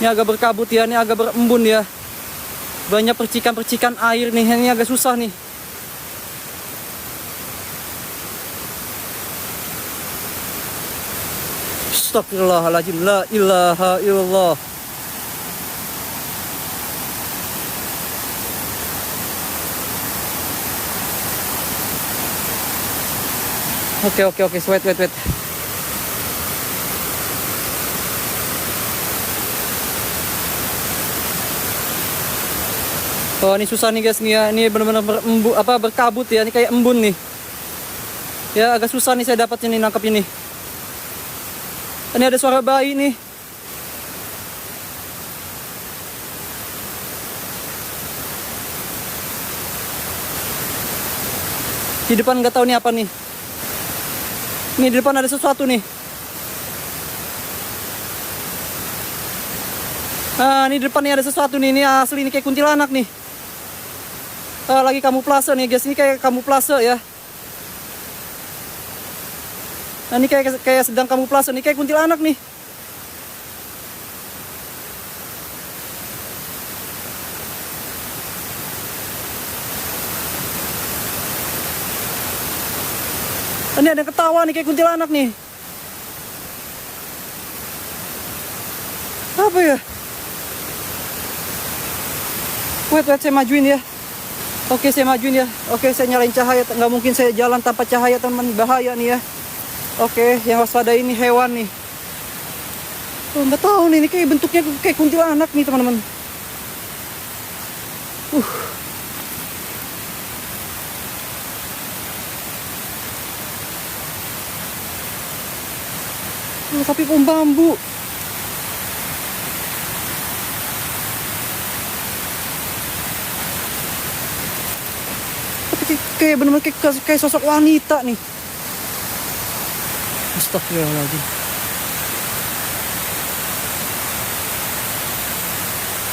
Ini agak berkabut ya, ini agak berembun ya. Banyak percikan-percikan air nih, ini agak susah nih. Astagfirullahaladzim, la ilaha illallah. Oke, wait. Oh, ini susah nih guys nih ya. Ini benar-benar berkabut ya. Ini kayak embun nih. Ya, agak susah nih saya dapat ini nangkep ini. Ini ada suara bayi nih. Di depan nggak tahu nih apa nih. Ini di depan ada sesuatu nih. Nah, ini di depan nih ada sesuatu nih. Ini asli ini kayak kuntilanak nih. Lagi kamuflase nih guys. Ini kayak kamuflase ya. Nah, ini kayak sedang kamuflase nih, kayak kuntilanak nih. Ini ada ketawa nih kayak kuntilanak nih. Apa ya? Wait, saya majuin ya. Oke, saya majuin ya. Oke, saya nyalain cahaya. Nggak mungkin saya jalan tanpa cahaya teman, bahaya nih ya. Oke, yang waspada ini hewan nih. Oh, nggak tahu nih, ini kayak bentuknya kayak kuntilanak nih teman-teman. Tapi pohon bambu. Tapi kayak bener-bener kayak sosok wanita nih. Astagfirullahaladzim.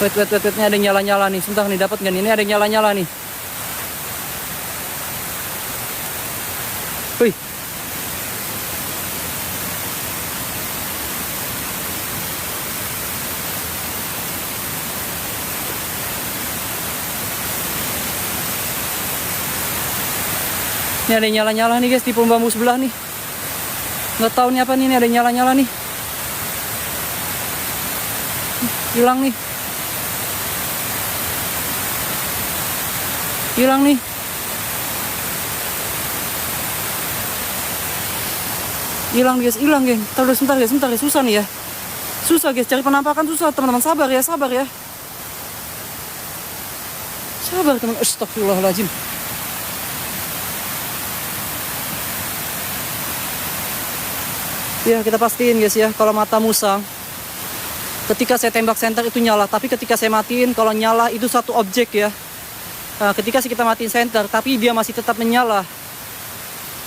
Wait. Ini ada nyala-nyala nih. Sebentar nih, dapat nggak nih? Ini ada nyala-nyala nih. Wih. Ini ada nyala-nyala nih guys di pohon bambu sebelah nih. Nggak tahu nih apa nih, ini ada nyala-nyala nih. Hilang nih. Hilang nih. Hilang guys, hilang geng. Terus sebentar guys, susah nih ya. Susah guys, cari penampakan susah teman-teman. Sabar ya. Sabar teman. Astagfirullahaladzim. Ya kita pastiin guys ya, kalau mata musang ketika saya tembak senter itu nyala, tapi ketika saya matiin kalau nyala itu satu objek ya. Nah, ketika kita matiin senter tapi dia masih tetap menyala,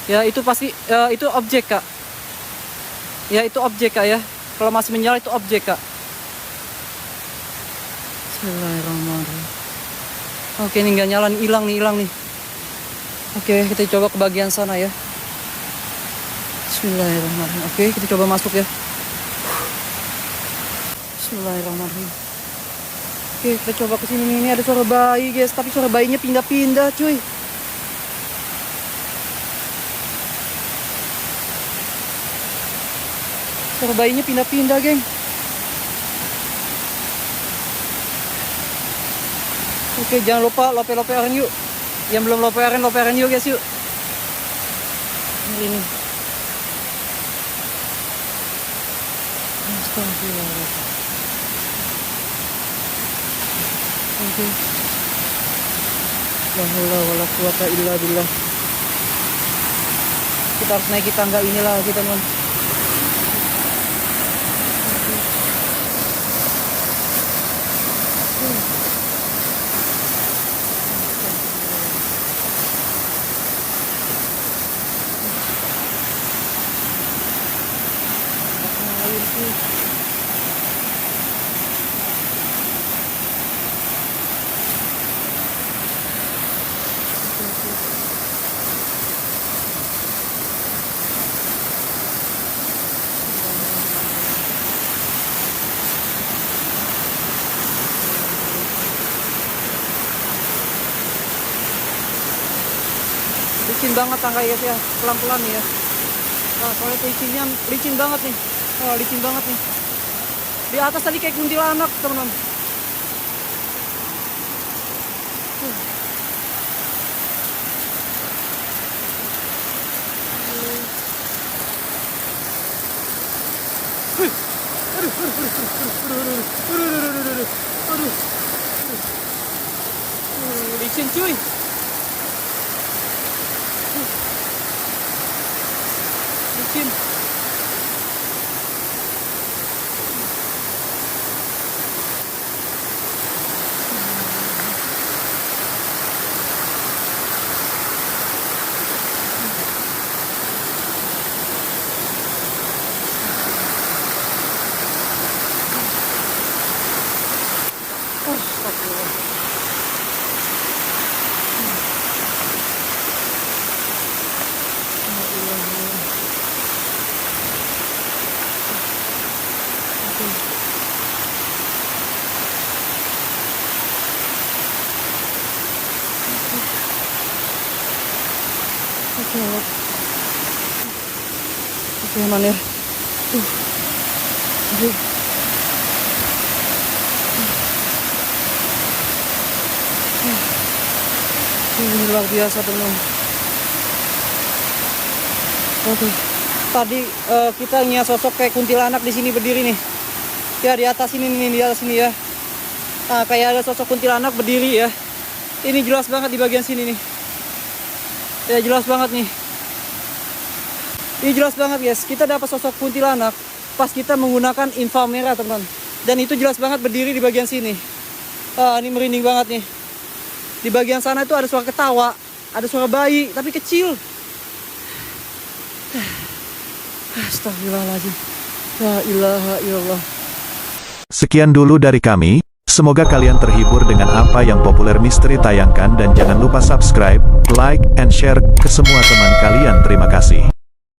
ya itu pasti itu objek kak. Ya itu objek kak ya, kalau masih menyala itu objek kak. Bismillahirrahmanirrahim. Oke ini nggak nyala nih, hilang nih. Oke kita coba ke bagian sana ya. Bismillahirrahmanirrahim. Oke, kita coba masuk ya. Bismillahirrahmanirrahim. Oke, kita coba ke sini nih. Ini ada suara bayi, guys. Tapi suara bayinya pindah-pindah, cuy. Suara bayinya pindah-pindah, geng. Oke, jangan lupa lope-lopean yuk. Yang belum lopean yuk, guys, yuk. Ini. Astagfirullahaladzim. Oke. La haula wala quwata illa billah. Kita harus naik tangga ini lagi teman. Licin banget tangga ya, pelan-pelan nih ya. Nah, soalnya licin banget nih. Oh, licin banget nih. Di atas tadi kayak kuntilanak, teman-teman. Aduh. Licin cuy. Licin. Oke, aman ya. Ini luar biasa teman. Oke. Tadi kita ngeliat sosok kayak kuntilanak di sini berdiri nih. Ya di atas ini nih, di atas sini ya. Nah, kayak ada sosok kuntilanak berdiri ya. Ini jelas banget di bagian sini nih. Ya jelas banget nih. Ini jelas banget guys. Kita dapat sosok kuntilanak pas kita menggunakan inframerah, teman. Dan itu jelas banget berdiri di bagian sini. Ini merinding banget nih. Di bagian sana itu ada suara ketawa, ada suara bayi, tapi kecil. Astagfirullahaladzim. La ilaha illallah. Sekian dulu dari kami, semoga kalian terhibur dengan apa yang Populer Misteri tayangkan dan jangan lupa subscribe, like, and share ke semua teman kalian. Terima kasih.